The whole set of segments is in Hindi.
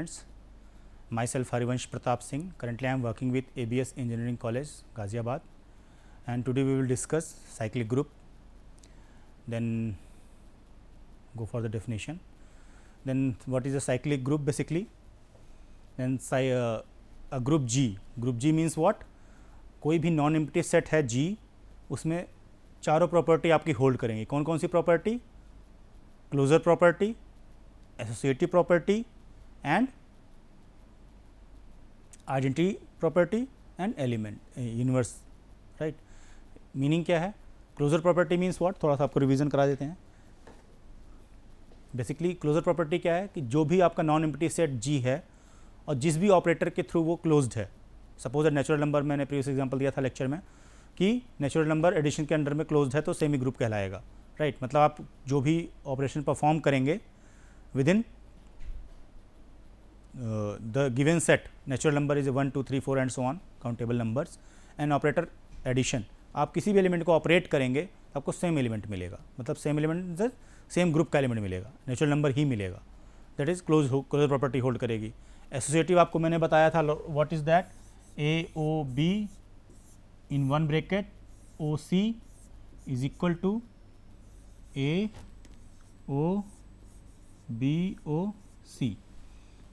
students, myself Harivansh Pratap Singh. Currently I am working with ABS Engineering College, Ghaziabad, and today we will discuss cyclic group. Then go for the definition. Then what is a cyclic group basically? Then a group G. Group G means what? कोई भी नॉन एम्प्टी सेट है G, उसमें चारों प्रॉपर्टी आपकी होल्ड करेंगे. कौन कौन सी property? Closure property, associative property and identity property and element inverse. Right. Meaning क्या है? Closure property means what? थोड़ा सा आपको रिवीजन करा देते हैं. बेसिकली क्लोजर प्रॉपर्टी क्या है कि जो भी आपका नॉन एम्प्टी सेट G है और जिस भी ऑपरेटर के थ्रू वो क्लोज्ड है. सपोज नेचुरल नंबर, मैंने प्रीवियस एग्जांपल दिया था लेक्चर में कि नेचुरल नंबर एडिशन के अंडर में क्लोज्ड है तो सेमी ग्रुप कहलाएगा. राइट. मतलब आप जो भी ऑपरेशन परफॉर्म करेंगे within the given set, natural number is 1 2 3 4 and so on, countable numbers, and operator addition, आप किसी भी एलिमेंट को ऑपरेट करेंगे तो आपको सेम एलिमेंट मिलेगा. मतलब सेम एलिमेंट सेम ग्रुप का एलिमेंट मिलेगा, नेचुरल नंबर ही मिलेगा. That is closure property hold करेगी. एसोसिएटिव आपको मैंने बताया था, what is that? AOB in one bracket OC is equal to AOBOC.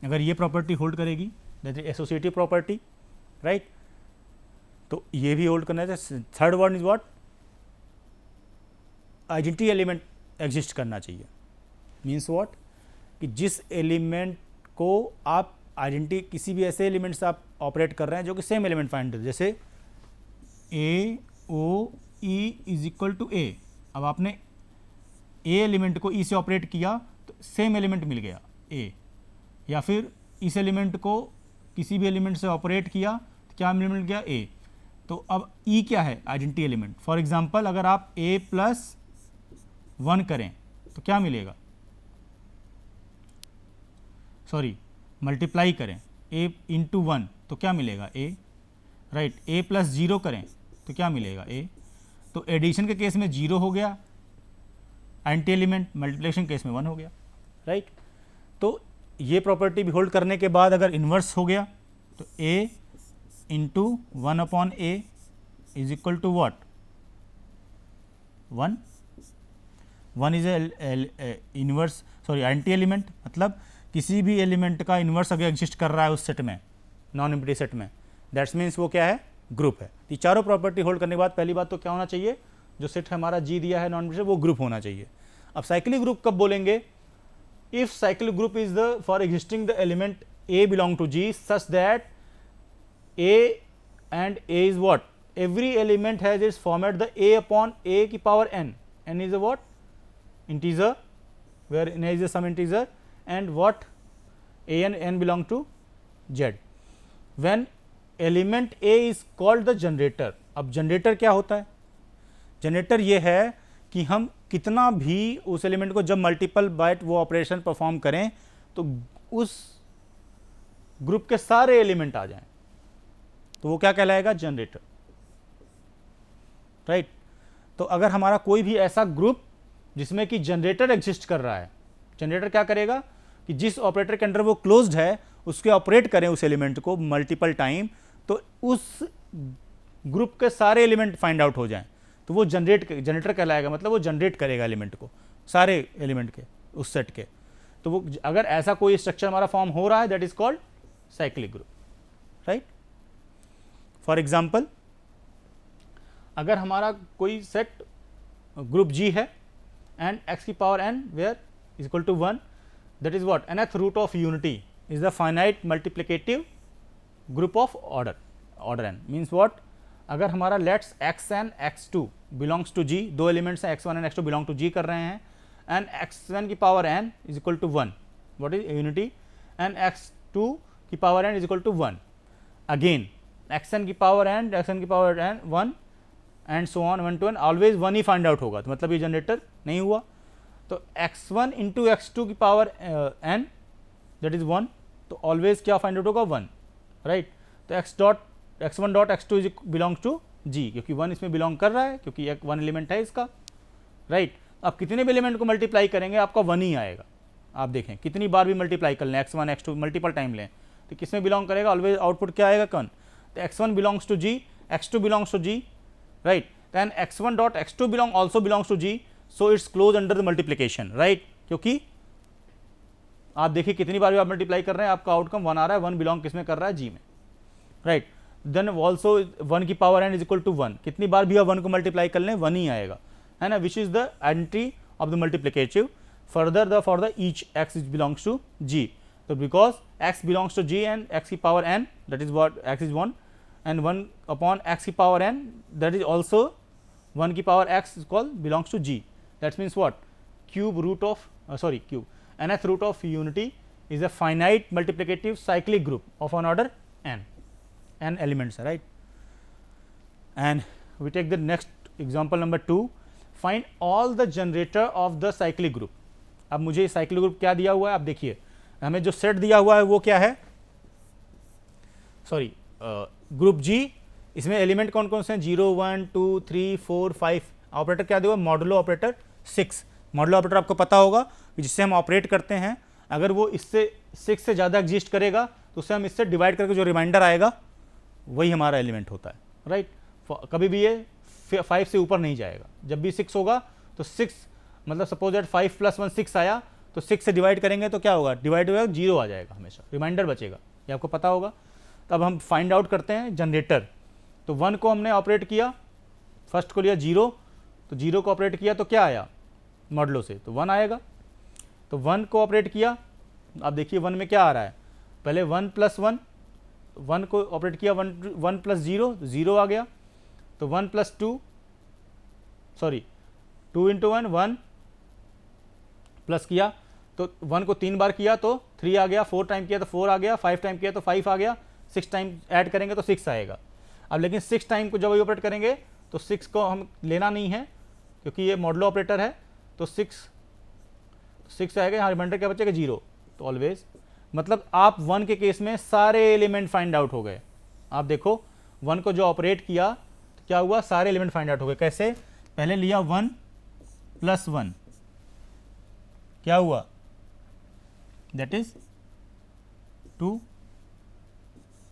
अगर ये प्रॉपर्टी होल्ड करेगी that is associative property. Right. तो ये भी होल्ड करना है. Third one is what? Identity element exist करना चाहिए. Means what? कि जिस एलिमेंट को आप आइडेंटिटी, किसी भी ऐसे एलिमेंट से आप ऑपरेट कर रहे हैं जो कि सेम एलिमेंट फाइंड कर, जैसे AOE is equal to A. अब आपने A एलिमेंट को E से ऑपरेट किया तो सेम एलिमेंट मिल गया A, या फिर इस एलिमेंट को किसी भी एलिमेंट से ऑपरेट किया तो क्या एलिमेंट मिल गया? A. तो अब E क्या है? Identity element. फॉर एग्जांपल अगर आप A+1 करें तो क्या मिलेगा? सॉरी, मल्टीप्लाई करें A इंटू 1 तो क्या मिलेगा? A. राइट. A+0 करें तो क्या मिलेगा? A. तो एडिशन के केस में 0 हो गया आइडेंटिटी एलिमेंट, मल्टीप्लिकेशन केस में 1 हो गया. राइट. तो ये प्रॉपर्टी भी होल्ड करने के बाद अगर इन्वर्स हो गया तो A into 1/A is equal to what? 1. 1 is inverse, sorry identity element. मतलब किसी भी एलिमेंट का इन्वर्स अगर एग्जिस्ट कर रहा है उस सेट में, नॉन एम्प्टी सेट में, दैट्स मीन्स वो क्या है? ग्रुप है. ये चारों प्रॉपर्टी होल्ड करने के बाद पहली बात तो क्या होना चाहिए? जो सेट हमारा G दिया है नॉन एम्प्टी सेट, वो ग्रुप होना चाहिए. अब साइक्लिक ग्रुप कब बोलेंगे? If cyclic group is the for existing the element A belong to G such that A and A is what? Every element has its format the A upon A की power n. n is a what? Integer, where n is a some integer, and what? A and n belong to Z. When element A is called the generator. अब जनरेटर क्या होता है? जनरेटर ये है कि हम कितना भी उस एलिमेंट को जब मल्टीपल बाइट वो ऑपरेशन परफॉर्म करें तो उस ग्रुप के सारे एलिमेंट आ जाएं, तो वो क्या कहलाएगा? जनरेटर. राइट. तो अगर हमारा कोई भी ऐसा ग्रुप जिसमें कि जनरेटर एग्जिस्ट कर रहा है, जनरेटर क्या करेगा कि जिस ऑपरेटर के अंडर वो क्लोज्ड है उसके ऑपरेट करें उस एलिमेंट को मल्टीपल टाइम, तो उस ग्रुप के सारे एलिमेंट फाइंड आउट हो जाएं, तो वो जनरेटर कहलाएगा. मतलब वो जनरेट करेगा एलिमेंट को, सारे एलिमेंट के, उस सेट के. तो वो अगर ऐसा कोई स्ट्रक्चर हमारा फॉर्म हो रहा है that is called cyclic group. Right. For example अगर हमारा कोई सेट ग्रुप G है एंड x की power n where is equal to 1, that is what? nth root of unity is the finite multiplicative group of order n. Means what? अगर हमारा let's xn x2 belongs to G, दो एलिमेंट्स हैं x1 and x2 belong to G कर रहे हैं, एंड x1 की power n is equal to 1, what is unity, and x2 की power n is equal to 1. Again xn की पावर n, xn की power n 1 and so on 1 to n, always 1 ही फाइंड आउट होगा. तो मतलब ये जनरेटर नहीं हुआ. तो x1 इंटू x2 की पावर n दैट इज 1, तो ऑलवेज क्या फाइंड आउट होगा? 1. राइट. तो x1 dot x2 is belongs to G, क्योंकि 1 इसमें बिलोंग कर रहा है क्योंकि एक 1 एलिमेंट है इसका. राइट. आप कितने भी एलिमेंट को मल्टीप्लाई करेंगे आपका 1 ही आएगा. आप देखें कितनी बार भी मल्टीप्लाई कर लें, x1 x2 मल्टीपल टाइम लें तो किस में बिलोंग करेगा, ऑलवेज आउटपुट क्या आएगा, कौन, तो x1 belongs to g, x2 belongs to g, right, then x1 dot x2 also belongs to g, so it's close under the multiplication, right, क्योंकि आप देखिए कितनी बार भी आप मल्टीप्लाई कर रहे हैं आपका आउटकम 1 आ रहा है, 1 बिलोंग किस में कर रहा है, g में, राइट, देन ऑल्सो 1 की power n is equal to 1, कितनी बार भी आप 1 को मल्टीप्लाई कर लें 1 ही आएगा, है ना, which is the entry of the multiplicative, further the for the each x belongs to g, so because x belongs to g and x की power n, that is what x is 1 and 1 upon x की power n, that is also 1 की power x is called belongs to g, that means what, cube root of cube nth root of unity is a finite multiplicative cyclic group of an order n elements, right. And we take the next example number 2, find all the generator of the cyclic group. अब मुझे cyclic group क्या दिया हुआ है, आप देखिए हमें जो सेट दिया हुआ है वो क्या है, सॉरी ग्रुप जी, इसमें एलिमेंट कौन कौन से हैं, 0 1 2 3 4 5, ऑपरेटर क्या दिया हुआ, मॉडुलो ऑपरेटर 6, मॉडुलो ऑपरेटर आपको पता होगा कि जिससे हम ऑपरेट करते हैं, अगर वो इससे 6 से ज़्यादा एग्जिस्ट करेगा तो उससे हम इससे डिवाइड करके जो रिमाइंडर आएगा वही हमारा एलिमेंट होता है, राइट, कभी भी ये 5 से ऊपर नहीं जाएगा, जब भी 6 होगा तो 6 मतलब सपोज दैट 5 + 1 6 आया तो 6 से डिवाइड करेंगे तो क्या होगा, डिवाइड होगा 0 आ जाएगा, हमेशा रिमाइंडर बचेगा, ये आपको पता होगा। तब हम फाइंड आउट करते हैं जनरेटर, तो 1 को हमने ऑपरेट किया, फर्स्ट को लिया 0, तो 0 को ऑपरेट किया तो क्या आया मॉडलो से, तो 1 आएगा, तो 1 को ऑपरेट किया, आप देखिए 1 में क्या आ रहा है, पहले 1 + 1, 1 को ऑपरेट किया 1 + 0, 0 आ गया, तो 1 + 2 2 × 1 1 प्लस किया तो 1 को 3 बार किया तो 3 आ गया, 4 टाइम किया तो 4 आ गया, 5 टाइम किया तो 5 आ गया, 6 टाइम ऐड करेंगे तो 6 आएगा। अब लेकिन 6 टाइम को जब वही ऑपरेट करेंगे तो 6 को हम लेना नहीं है क्योंकि ये मॉडुलो ऑपरेटर है, तो 6 आएगा, यहाँ रिमाइंडर क्या बचेगा 0, तो ऑलवेज मतलब आप 1 के केस में सारे एलिमेंट फाइंड आउट हो गए। आप देखो 1 को जो ऑपरेट किया तो क्या हुआ, सारे एलिमेंट फाइंड आउट हो गए। कैसे, पहले लिया 1 + 1, क्या हुआ, दैट इज 2,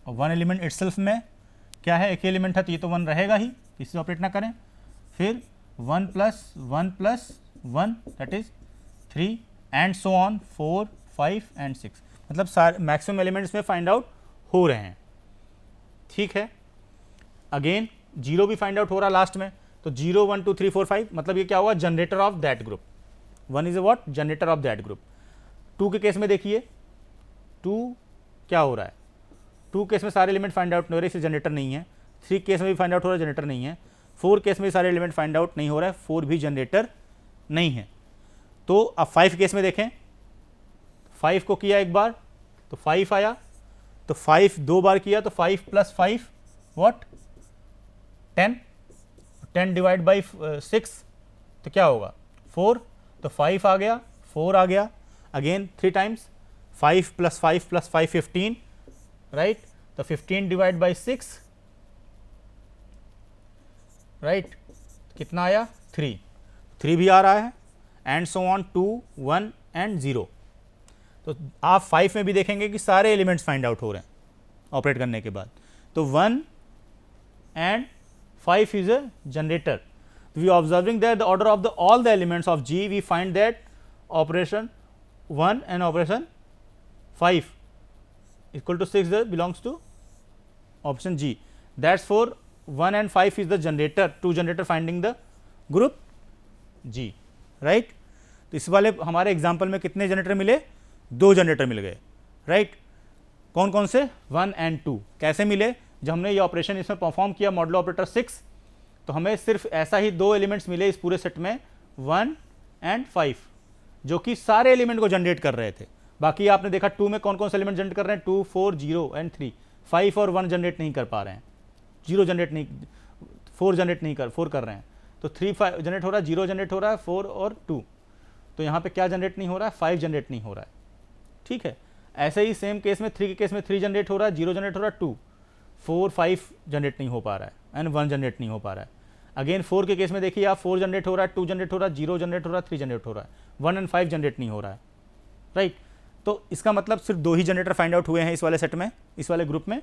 और 1 एलिमेंट इटसेल्फ में क्या है, एक एलिमेंट है तो ये तो 1 रहेगा ही, इससे ऑपरेट ना करें। फिर 1 + 1 + 1 that is 3 and so on 4 5 and 6, मतलब सारे मैक्सिमम एलिमेंट्स में फाइंड आउट हो रहे हैं, ठीक है। अगेन 0 भी फाइंड आउट हो रहा लास्ट में, तो 0 1 2 3 4 5, मतलब ये क्या हुआ, generator off that group, 1 is a what, generator off that group. 2 के केस में देखिए 2 क्या हो रहा है, 2 केस में सारे एलिमेंट फाइंड आउट नहीं हो रहे, इसलिए जनरेटर नहीं है। 3 केस में भी फाइंड आउट हो रहा है, जनरेटर नहीं है। 4 केस में भी सारे एलिमेंट फाइंड आउट नहीं हो रहा है, 4 भी जनरेटर नहीं है। तो अब 5 केस में देखें, 5 को किया एक बार तो 5 आया, तो 5 2 बार किया तो 5 + 5 व्हाट 10, 10 डिवाइड बाई 6 तो क्या होगा 4, तो 5 आ गया, 4 आ गया। अगेन 3 टाइम्स 5 + 5 + 5 15, राइट, तो 15 डिवाइड बाई 6, राइट, कितना आया 3 भी आ रहा है, एंड सो ऑन 2 1 एंड 0। तो आप 5 में भी देखेंगे कि सारे एलिमेंट्स फाइंड आउट हो रहे हैं ऑपरेट करने के बाद। तो 1 and 5 is a generator. We are observing that the order of all the elements of G, we find that operation 1 and operation 5 equal to 6 that belongs to option G. That's for 1 and 5 is the generator, 2 generator finding the group G, right. तो इस वाले हमारे एग्जाम्पल में कितने जनरेटर मिले, 2 जनरेटर मिल गए, राइट। कौन कौन से, 1 and 2। कैसे मिले, जब हमने ये ऑपरेशन इसमें परफॉर्म किया मॉडुलो ऑपरेटर 6, तो हमें सिर्फ ऐसा ही 2 एलिमेंट्स मिले इस पूरे सेट में, 1 and 5, जो कि सारे एलिमेंट को जनरेट कर रहे थे। बाकी आपने देखा 2 में कौन कौन से एलिमेंट जनरेट कर रहे हैं, 2 4 0 एंड 3, 5 और 1 जनरेट नहीं कर पा रहे हैं, 0 जनरेट नहीं, 4 जनरेट नहीं कर 4 कर रहे हैं, तो 3 5 जनरेट हो रहा है, 0 जनरेट हो रहा है, 4 और 2, तो यहाँ पे क्या जनरेट नहीं हो रहा है, 5 जनरेट नहीं हो रहा है, ठीक है। ऐसे ही सेम केस में 3 के केस में 3 जनरेट हो रहा है, 0 जनरेट हो रहा है, 2 4 5 जनरेट नहीं हो पा रहा है एंड 1 जनरेट नहीं हो पा रहा है। अगेन 4 के केस में देखिए आप 4 जनरेट हो रहा है, 2 जनरेट हो रहा है, 0 जनरेट हो रहा है, 3 जनरेट हो रहा है, 1 एंड 5 जनरेट नहीं हो रहा है, राइट। तो इसका मतलब सिर्फ 2 ही जनरेटर फाइंड आउट हुए हैं इस वाले सेट में, इस वाले ग्रुप में,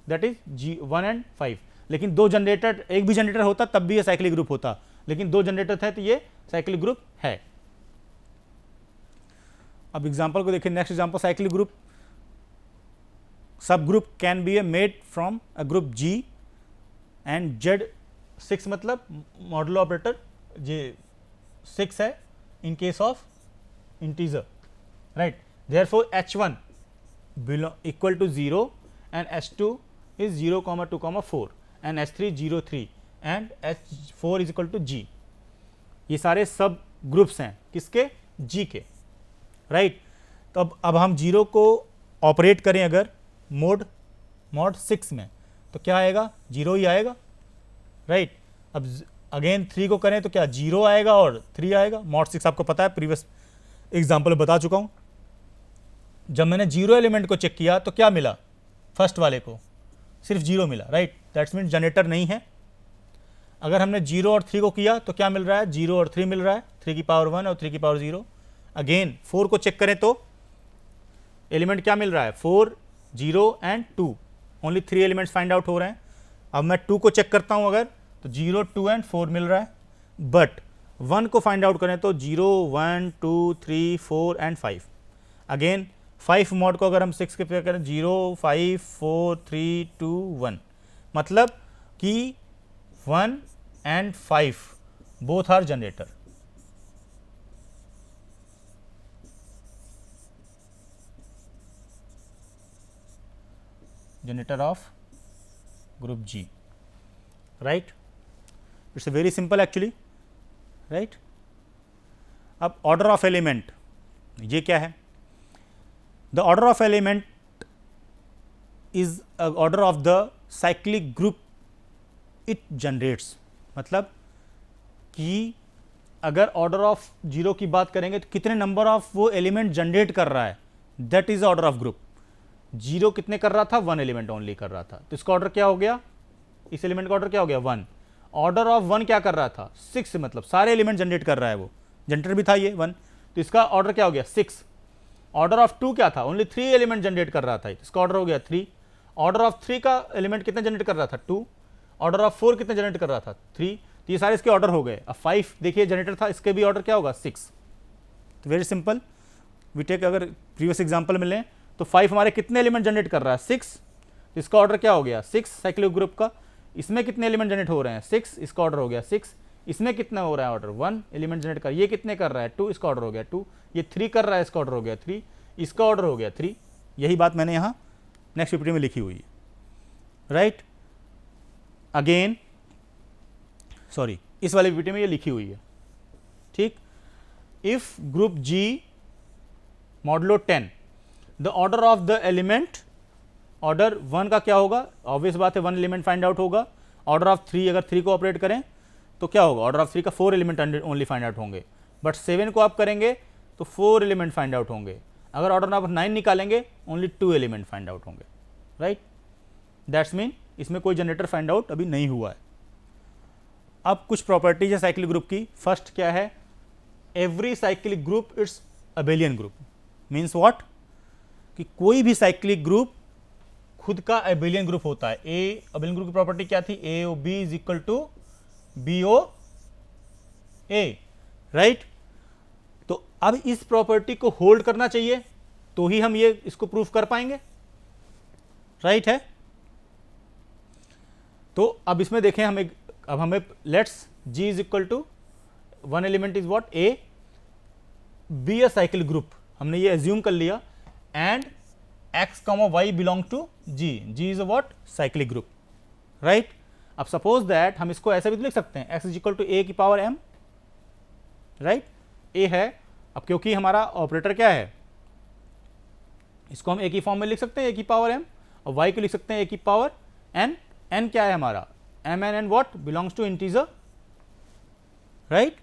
दैट इज G1 एंड 5। लेकिन 2 जनरेटर, एक भी जनरेटर होता तब भी ये साइक्लिक ग्रुप होता, लेकिन 2 जनरेटर थे तो ये साइक्लिक ग्रुप है। अब एग्जांपल को देखिए, नेक्स्ट एग्जांपल, साइक्लिक ग्रुप सब group can be A made from a group G and Z6, मतलब मॉडुलो ऑपरेटर J6 है in case of integer, right. Therefore H1 equal to 0 and H2 is 0, 2, 4 and H3 0, 3 and H4 is equal to G। ये सारे सब ग्रुप्स हैं किसके? G के, राइट। तो अब हम 0 को ऑपरेट करें अगर मोड 6 में, तो क्या आएगा? 0 ही आएगा, राइट। अब अगेन 3 को करें तो क्या 0 आएगा और 3 आएगा। मोड 6 आपको पता है, प्रीवियस एग्जाम्पल में बता चुका हूं। जब मैंने 0 एलिमेंट को चेक किया तो क्या मिला? फर्स्ट वाले को सिर्फ 0 मिला, राइट। दैट्स मीन जनरेटर नहीं है। अगर हमने 0 और 3 को किया तो क्या मिल रहा है? 0 और 3 मिल रहा है, 3 की पावर 1 और 3 की पावर 0। अगेन 4 को चेक करें तो एलिमेंट क्या मिल रहा है? 4, 0 and 2, only 3 elements find out हो रहे हैं। अब मैं 2 को चेक करता हूं अगर, तो 0, 2 एंड 4 मिल रहा है। बट 1 को फाइंड आउट करें तो 0, 1, 2, 3, 4 एंड 5। अगेन 5 मॉड को अगर हम 6 के पे करें, 0, 5, 4, 3, 2, 1, मतलब कि 1 and 5 both are generator. Generator of group G, right. It's very simple actually, right. अब ऑर्डर ऑफ एलिमेंट, ये क्या है? The order of element is order of the cyclic group it generates. मतलब कि अगर ऑर्डर ऑफ 0 की बात करेंगे तो कितने नंबर ऑफ वो एलिमेंट जनरेट कर रहा है, that is order of group. 0 कितने कर रहा था? 1 एलिमेंट ओनली कर रहा था, तो इसका ऑर्डर क्या हो गया? इस एलिमेंट का ऑर्डर क्या हो गया? 1। ऑर्डर ऑफ 1 क्या कर रहा था? 6, मतलब सारे एलिमेंट जनरेट कर रहा है, वो जनरेटर भी था ये 1, तो इसका ऑर्डर क्या हो गया? 6। ऑर्डर ऑफ 2 क्या था? ओनली 3 एलिमेंट जनरेट कर रहा था, इसका ऑर्डर हो गया 3। ऑर्डर ऑफ 3 का एलिमेंट कितने जनरेट कर रहा था? 2। ऑर्डर ऑफ 4 कितने जनरेट कर रहा था? 3। तो ये सारे इसके ऑर्डर हो गए। अब 5 देखिए जनरेटर था, इसके भी ऑर्डर क्या होगा? 6। तो वेरी सिंपल, वी टेक, अगर प्रीवियस एग्जाम्पल में लें तो 5 हमारे कितने एलिमेंट जनरेट कर रहा है? 6। तो इसका ऑर्डर क्या हो गया? 6 साइक्लिक ग्रुप का। इसमें कितने एलिमेंट जनरेट हो रहे हैं? 6, इसका ऑर्डर हो गया 6। इसमें कितना हो रहा है ऑर्डर? 1 एलिमेंट जनरेट कर। ये कितने कर रहा है? 2, इसका ऑर्डर हो गया 2। ये 3 कर रहा है, इसका ऑर्डर हो गया 3, इसका ऑर्डर हो गया 3। यही बात मैंने यहाँ नेक्स्ट पीपीटी में लिखी हुई है, राइट। अगेन सॉरी, इस वाले पीपीटी में ये लिखी हुई है, ठीक। If group G modulo 10, the order of the element, order 1 का क्या होगा? ऑब्वियस बात है 1 एलिमेंट फाइंड आउट होगा। ऑर्डर ऑफ 3, अगर 3 को ऑपरेट करें तो क्या होगा? ऑर्डर ऑफ 3 का 4 एलिमेंट ओनली फाइंड आउट होंगे। बट 7 को आप करेंगे तो 4 एलिमेंट फाइंड आउट होंगे। अगर ऑर्डर ऑफ 9 निकालेंगे ओनली 2 एलिमेंट फाइंड आउट होंगे, राइट। दैट्स मीन इसमें कोई जनरेटर फाइंड आउट अभी नहीं हुआ है। अब कुछ प्रॉपर्टीज है साइक्लिक ग्रुप की। फर्स्ट क्या है? Every cyclic group it's abelian group. Means what? कि कोई भी साइक्लिक ग्रुप खुद का अबेलियन ग्रुप होता है। ए अबेलियन ग्रुप की प्रॉपर्टी क्या थी? A o b is equal to b o a, right. तो अब इस प्रॉपर्टी को होल्ड करना चाहिए तो ही हम ये इसको प्रूफ कर पाएंगे, राइट है। तो अब इसमें देखें हमें let's G is equal to 1 element is what? A, be a cycle group, हमने ये एज्यूम कर लिया, and x, y belong to G is a what? Cyclic group, right. अब सपोज दैट हम इसको ऐसे भी तो लिख सकते हैं, x is equal to a की पावर m, राइट। a है, अब क्योंकि हमारा ऑपरेटर क्या है, इसको हम a की फॉर्म में लिख सकते हैं a की पावर m, और y को लिख सकते हैं a की पावर n। n क्या है हमारा? m n what? Belongs to integer, right.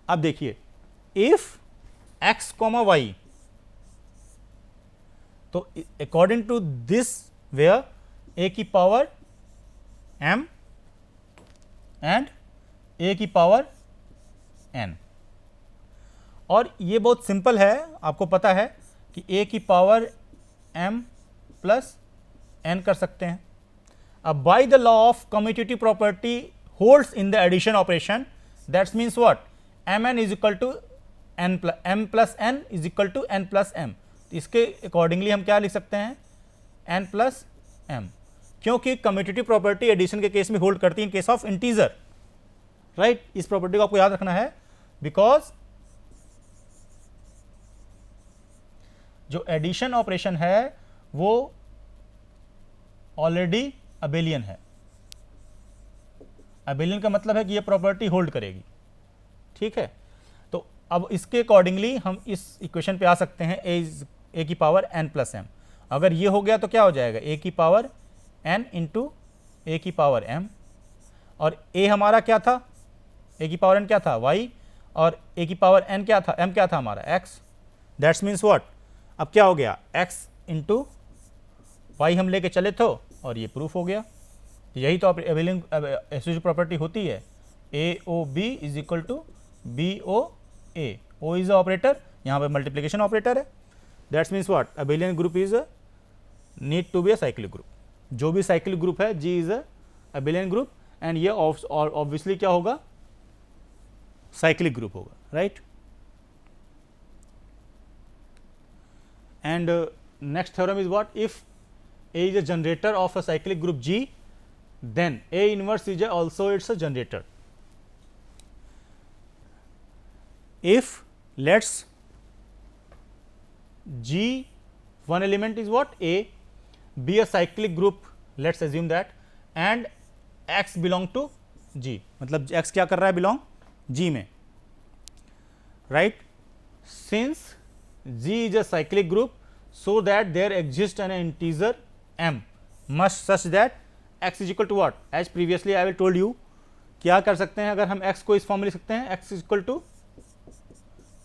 अब देखिए, इफ x, y, तो according to this where a की पावर m एंड a की पावर n, और ये बहुत सिंपल है, आपको पता है कि a की पावर m प्लस n कर सकते हैं। अब by the law of commutative property holds in the addition operation, that's means what, mn is equal to m plus n is equal to n plus m। इसके अकॉर्डिंगली हम क्या लिख सकते हैं, n प्लस m, क्योंकि कम्यूटेटिव प्रॉपर्टी एडिशन के केस में होल्ड करती है in case of integer, right. इस प्रॉपर्टी को आपको याद रखना है, बिकॉज जो एडिशन ऑपरेशन है वो ऑलरेडी अबेलियन है। अबेलियन का मतलब है कि ये प्रॉपर्टी होल्ड करेगी, ठीक है। तो अब इसके अकॉर्डिंगली हम इस इक्वेशन पे आ सकते हैं, a की पावर n प्लस m। अगर ये हो गया तो क्या हो जाएगा, a की पावर n इंटू a की पावर m, और a हमारा क्या था, a की पावर n क्या था, y, और a की पावर n क्या था, m क्या था हमारा, x। दैट्स मीन्स व्हाट, अब क्या हो गया, x इंटू y हम लेके चले थे और ये प्रूफ हो गया। यही तो अबेलियन एसोसिएटिव प्रॉपर्टी होती है, AOB is equal to BOA। O is a operator, यहाँ पे मल्टीप्लिकेशन ऑपरेटर है। That's means what, abelian group is need to be a cyclic group. जो भी साइक्लिक ग्रुप है G is a abelian group, and ये ऑब्वियसली क्या होगा, साइक्लिक ग्रुप होगा, right. And next theorem is what, if A is a generator of a cyclic group G, then A inverse is also it's a generator. If let's G one element is what, A, be a cyclic group, let's assume that, and X belong to G, मतलब X क्या कर रहा है, belong G में, right। Since G is a cyclic group, so that there exists an integer m must such that x is equal to what, as previously I will told you, क्या कर सकते हैं, अगर हम x को इस फॉर्म में लिख सकते हैं, x is equal to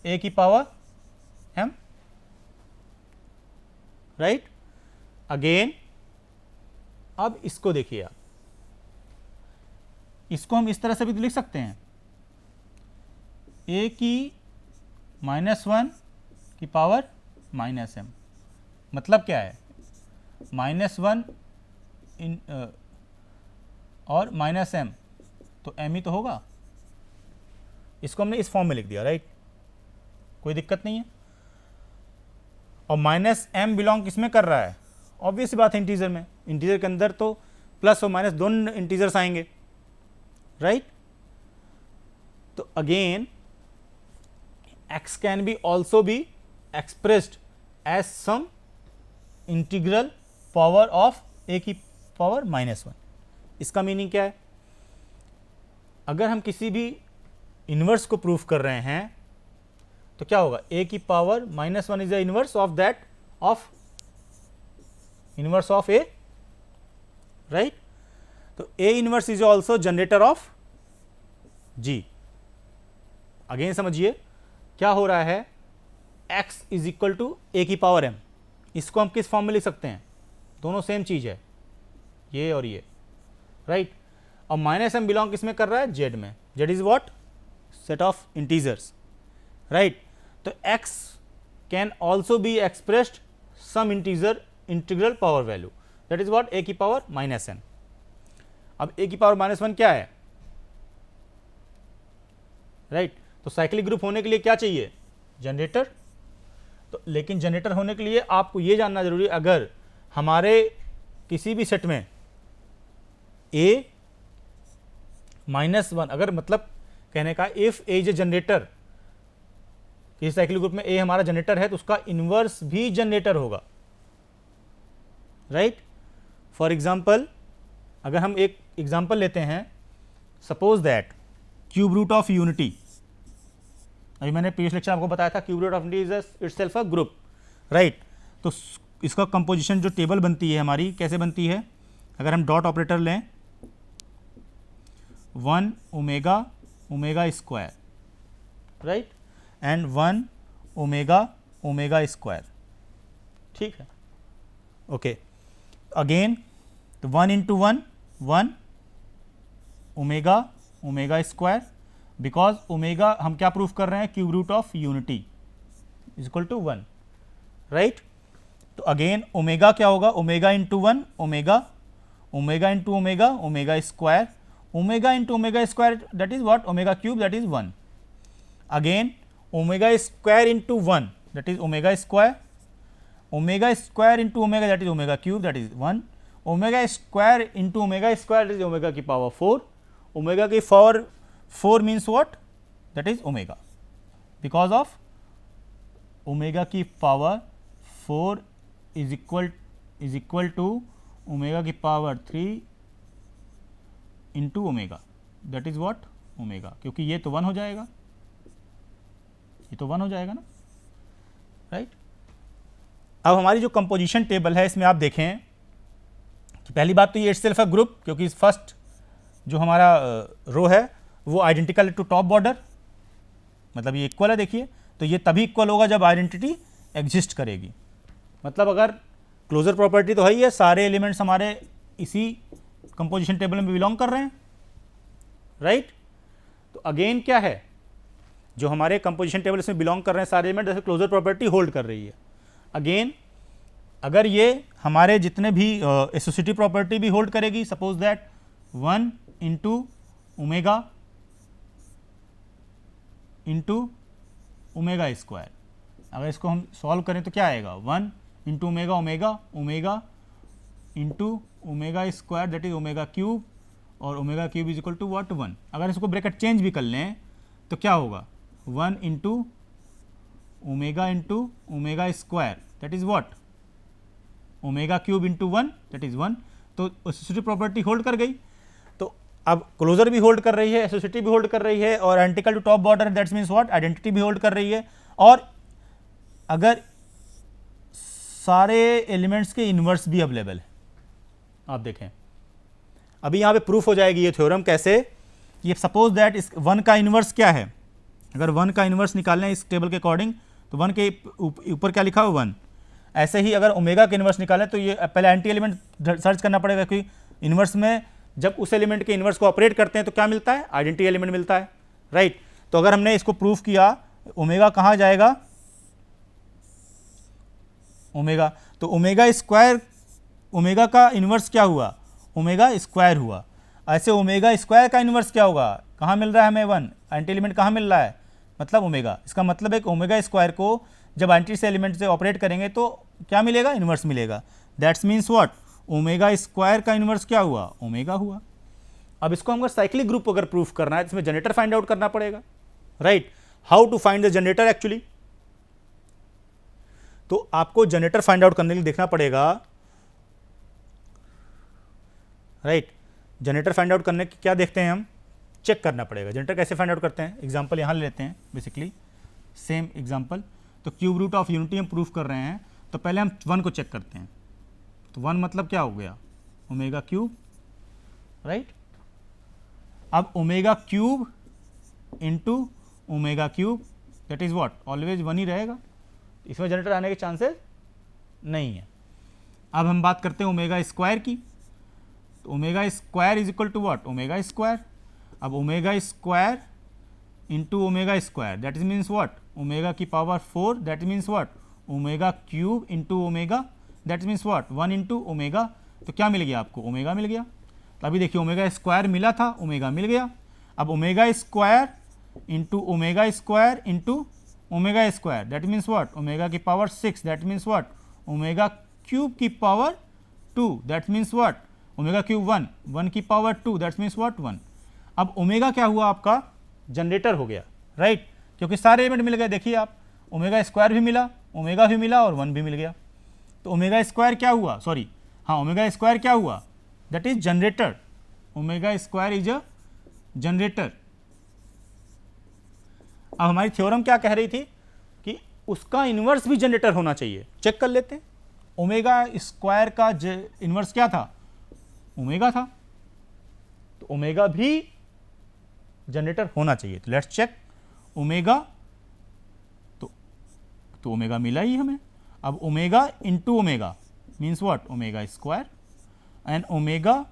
a की पावर m, राइट। अगेन अब इसको देखिए आप, इसको हम इस तरह से भी लिख सकते हैं, a की -1 की पावर -m, मतलब क्या है, -1 और -m, तो m ही तो होगा। इसको हमने इस फॉर्म में लिख दिया, राइट, कोई दिक्कत नहीं है। और -m बिलोंग किसमें कर रहा है, ऑब्वियस बात है इंटीजर में। इंटीजर के अंदर तो प्लस और माइनस दोनों इंटीजर्स आएंगे, राइट। तो again x can be also be expressed as some integral power of a की पावर -1। इसका मीनिंग क्या है, अगर हम किसी भी इन्वर्स को प्रूफ कर रहे हैं तो क्या होगा, a की power -1 is the inverse of that, of inverse of a, right. तो a inverse is also generator of G। Again समझिए क्या हो रहा है, x is equal to a की पावर m, इसको हम किस फॉर्म में लिख सकते हैं, दोनों सेम चीज है, ये और ये, राइट। और -m बिलोंग किसमें कर रहा है, z में। z is what, set of integers, right. तो x can also be expressed some integer integral power value, that is what, a की पावर -n। अब a की पावर -1 क्या है, राइट। तो साइक्लिक ग्रुप होने के लिए क्या चाहिए, जनरेटर। तो लेकिन जनरेटर होने के लिए आपको ये जानना जरूरी है, अगर हमारे किसी भी सेट में a -1, अगर मतलब कहने का if a is a generator, किसी साइक्लिक ग्रुप में a हमारा जनरेटर है तो उसका इन्वर्स भी जनरेटर होगा, राइट। फॉर एग्जाम्पल अगर हम एक एग्जाम्पल लेते हैं, suppose that cube root of unity, अभी मैंने प्रीवियस लेक्चर आपको बताया था cube root of unity is itself a group, right. तो इसका कंपोजिशन जो टेबल बनती है हमारी, कैसे बनती है, अगर हम डॉट ऑपरेटर लें, 1 omega omega square, right, and 1 omega omega square, ठीक है, ओके। अगेन तो 1 into 1 1 omega omega square, because omega हम क्या प्रूफ कर रहे हैं, cube root of unity is equal to 1, right. तो अगेन ओमेगा क्या होगा, omega into 1 omega, omega into omega, omega square, omega into omega square that is what, omega cube that is 1, again omega square into 1 that is omega square, omega square into omega that is omega cube that is 1, omega square into omega square that is omega की पावर 4, ओमेगा की power 4 means what, that is omega, because of omega की power 4 is equal to omega की power 3 into omega that is what omega, क्योंकि ये तो 1 हो जाएगा, ये तो 1 हो जाएगा ना, राइट। अब हमारी जो कंपोजिशन टेबल है इसमें आप देखें कि पहली बात तो ये इटसेल्फ है ग्रुप, क्योंकि फर्स्ट जो हमारा रो है वो आइडेंटिकल टू टॉप बॉर्डर, मतलब ये इक्वल है, देखिए तो ये तभी इक्वल होगा जब आइडेंटिटी एग्जिस्ट करेगी, मतलब अगर क्लोजर प्रॉपर्टी तो है ही है, सारे एलिमेंट्स हमारे इसी कंपोजिशन टेबल में बिलोंग कर रहे हैं, राइट। तो अगेन क्या है, जो हमारे कंपोजिशन टेबल इसमें बिलोंग कर रहे हैं सारे एलिमेंट, जैसे क्लोजर प्रॉपर्टी होल्ड कर रही है। अगेन अगर ये हमारे जितने भी एसोसिएटिव प्रॉपर्टी भी होल्ड करेगी, suppose that 1 into omega into omega square, अगर इसको हम सॉल्व करें तो क्या आएगा, 1 into omega omega, omega into omega square that is omega cube, और omega cube is equal to what 1। अगर इसको ब्रैकेट चेंज भी कर लें तो क्या होगा, 1 into omega into omega square that is what omega cube into 1 that is 1। तो एसोसिएटिव प्रॉपर्टी होल्ड कर गई, तो अब क्लोजर भी होल्ड कर रही है, एसोसिएटिव भी होल्ड कर रही है, और identical to top border that's means what identity भी होल्ड कर रही है। और अगर सारे एलिमेंट्स के इन्वर्स भी अवेलेबल है, आप देखें अभी यहाँ पे प्रूफ हो जाएगी ये थ्योरम कैसे, ये सपोज दैट इस 1 का इन्वर्स क्या है, अगर 1 का इन्वर्स निकालना इस टेबल के अकॉर्डिंग तो 1 के ऊपर क्या लिखा हुआ 1, ऐसे ही अगर ओमेगा के इन्वर्स निकालें तो ये पहले एंटी एलिमेंट सर्च करना पड़ेगा, क्योंकि इन्वर्स में जब उस एलिमेंट के इन्वर्स को ऑपरेट करते हैं तो क्या मिलता है, आइडेंटिटी एलिमेंट मिलता है, राइट। तो अगर हमने इसको प्रूफ किया, ओमेगा कहाँ जाएगा, ओमेगा, तो ओमेगा स्क्वायर, ओमेगा का इन्वर्स क्या हुआ, ओमेगा स्क्वायर हुआ, ऐसे ओमेगा स्क्वायर का इन्वर्स क्या होगा, कहाँ मिल रहा है हमें 1, एंटी एलिमेंट कहाँ मिल रहा है, मतलब ओमेगा। इसका मतलब है कि ओमेगा स्क्वायर को जब एंटी से एलिमेंट से ऑपरेट करेंगे तो क्या मिलेगा, इन्वर्स मिलेगा, that's means what omega square का इन्वर्स क्या हुआ, ओमेगा हुआ। अब इसको हमको साइक्लिक ग्रुप अगर प्रूफ करना है तो इसमें जनरेटर फाइंड आउट करना पड़ेगा, राइट। How to find the generator actually, तो आपको जनरेटर फाइंड आउट करने के लिए देखना पड़ेगा, राइट। जनरेटर फाइंड आउट करने के क्या देखते हैं हम, चेक करना पड़ेगा जनरेटर कैसे फाइंड आउट करते हैं। एग्जांपल यहाँ ले लेते हैं, बेसिकली सेम एग्जांपल, तो क्यूब रूट ऑफ यूनिटी हम प्रूफ कर रहे हैं, तो पहले हम 1 को चेक करते हैं, तो 1 मतलब क्या हो गया, ओमेगा क्यूब, राइट। अब omega cube into omega cube that is what always 1 ही रहेगा, इसमें जनरेटर आने के चांसेस नहीं है। अब हम बात करते हैं ओमेगा स्क्वायर की, तो omega square is equal to what omega square, अब omega square into omega square that is means what omega की power 4 that means what omega cube into omega that means what 1 into omega, तो क्या मिल गया आपको, ओमेगा मिल गया। तो अभी देखिए ओमेगा स्क्वायर मिला था, ओमेगा मिल गया। अब omega square into omega square into omega square that means what omega की power 6 that means what omega cube की power 2 that means what omega cube 1 की पावर 2 दैट मीन्स व्हाट 1। अब ओमेगा क्या हुआ आपका, जनरेटर हो गया, राइट, क्योंकि सारे एलिमेंट मिल गए। देखिए आप ओमेगा स्क्वायर भी मिला, ओमेगा भी मिला और 1 भी मिल गया, तो ओमेगा स्क्वायर क्या हुआ, सॉरी हाँ ओमेगा स्क्वायर क्या हुआ, that is generator, omega square is a generator. अब हमारी थ्योरम क्या कह रही थी कि उसका इन्वर्स भी जनरेटर होना चाहिए, चेक कर लेते हैं। ओमेगा स्क्वायर का इन्वर्स क्या था, ओमेगा था, तो ओमेगा भी जनरेटर होना चाहिए, तो लेट्स चेक ओमेगा, तो ओमेगा मिला ही हमें। अब omega into omega means what omega square, and omega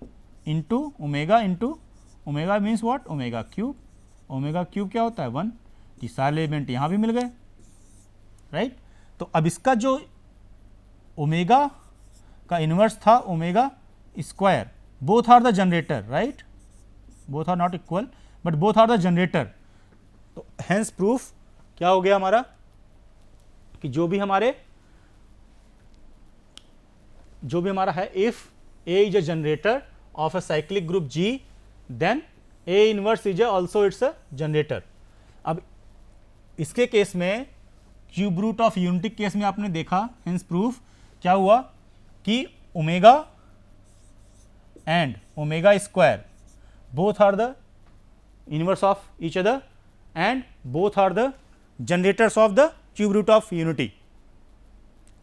into omega means what omega cube, omega cube क्या होता है 1, ये सारे एलिमेंट यहाँ भी मिल गए, राइट। तो अब इसका जो ओमेगा का इनवर्स था omega square, both are the generator, right, both are not equal but both are the generator. तो हेंस प्रूफ क्या हो गया हमारा कि जो भी हमारा है, if A is a generator of a cyclic group G, then A inverse is also it's a generator. अब इसके केस में cube root of unity case में आपने देखा, हेंस प्रूफ क्या हुआ कि omega and omega square both are the inverse of each other and both are the generators of the cube root of unity,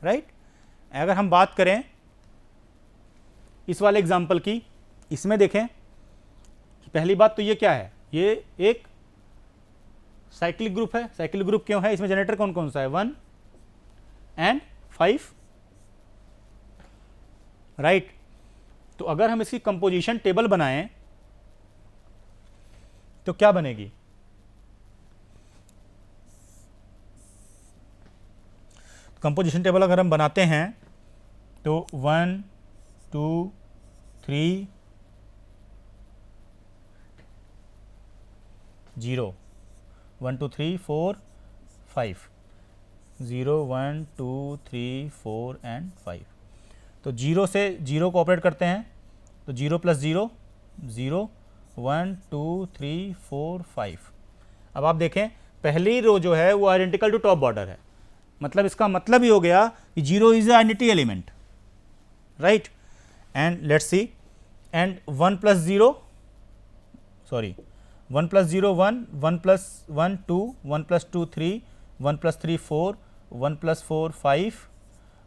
right. अगर हम बात करें इस वाले एग्जाम्पल की, इसमें देखें पहली बात तो ये क्या है, ये एक साइक्लिक ग्रुप है। साइक्लिक ग्रुप क्यों है, इसमें जनरेटर कौन कौन सा है 1 एंड 5, राइट। तो अगर हम इसकी कंपोजिशन टेबल बनाएं तो क्या बनेगी, कंपोजिशन टेबल अगर हम बनाते हैं तो 1 2 3 0 1 2 3 4 5 0 1 2 3 4 एंड 5। तो 0 से 0 को ऑपरेट करते हैं तो 0 प्लस 0 0 1 2 3 4 5। अब आप देखें पहली रो जो है वो आइडेंटिकल टू टॉप बॉर्डर है, मतलब इसका मतलब ही हो गया कि 0 is identity element, right. And let's see, and 1 plus 0 sorry 1 plus 0 1 1 plus 1 2 1 plus 2 3 1 plus 3 4 1 plus 4 5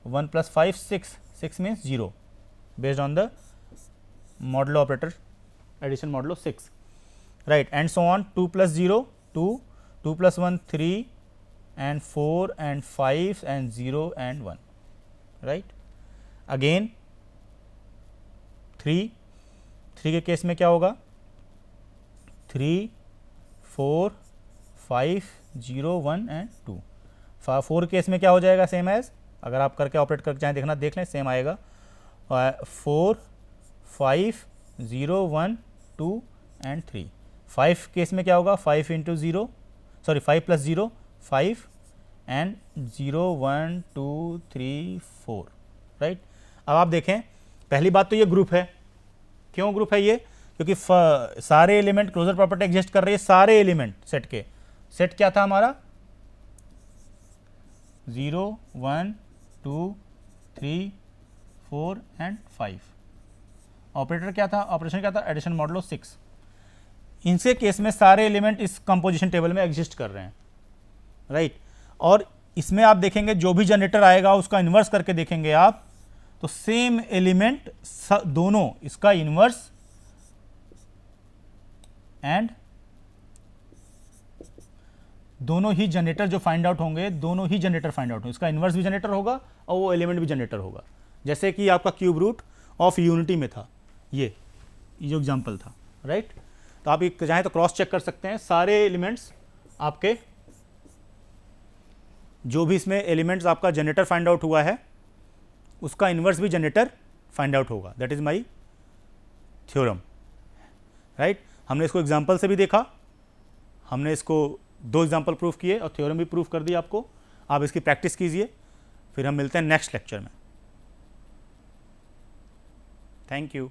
1 plus 5 6 6 means 0 based on the modulo operator addition modulo 6, right, and so on 2 plus 0 2 2 plus 1 3 and 4 and 5 and 0 and 1, right. again 3 के केस में क्या होगा 3 4 5 0 1 and 2। 4 केस में क्या हो जाएगा सेम एज, अगर आप करके ऑपरेट करके चाहें देखना देख लें सेम आएगा 4 5 0 1 2 एंड 3। 5 केस में क्या होगा 5 into 0 sorry 5 plus 0 5 and 0 1 2 3 4, right. अब आप देखें पहली बात तो ये ग्रुप है, क्यों ग्रुप है ये, क्योंकि सारे एलिमेंट क्लोजर प्रॉपर्टी एग्जिस्ट कर रही है, सारे एलिमेंट सेट के, सेट क्या था हमारा 0 1 2 3 4 एंड 5। ऑपरेटर क्या था, ऑपरेशन क्या था एडिशन मॉडुलो 6। इनसे केस में सारे एलिमेंट इस कंपोजिशन टेबल में एग्जिस्ट कर रहे हैं, राइट। और इसमें आप देखेंगे जो भी जनरेटर आएगा उसका इन्वर्स करके देखेंगे आप, तो सेम एलिमेंट दोनों इसका इन्वर्स एंड दोनों ही जनरेटर जो फाइंड आउट होंगे, दोनों ही जनरेटर फाइंड आउट होंगे, इसका इन्वर्स भी जनरेटर होगा और वो एलिमेंट भी जनरेटर होगा, जैसे कि आपका क्यूब रूट ऑफ यूनिटी में था ये जो एग्जांपल था, राइट। तो आप चाहें तो क्रॉस चेक कर सकते हैं, सारे एलिमेंट्स आपके जो भी इसमें एलिमेंट्स आपका जनरेटर फाइंड आउट हुआ है उसका इन्वर्स भी जनरेटर फाइंड आउट होगा, that is my theorem, right. हमने इसको एग्जांपल से भी देखा, हमने इसको 2 एग्जांपल प्रूफ किए और थ्योरम भी प्रूफ कर दी आपको। आप इसकी प्रैक्टिस कीजिए, फिर हम मिलते हैं नेक्स्ट लेक्चर में। Thank you.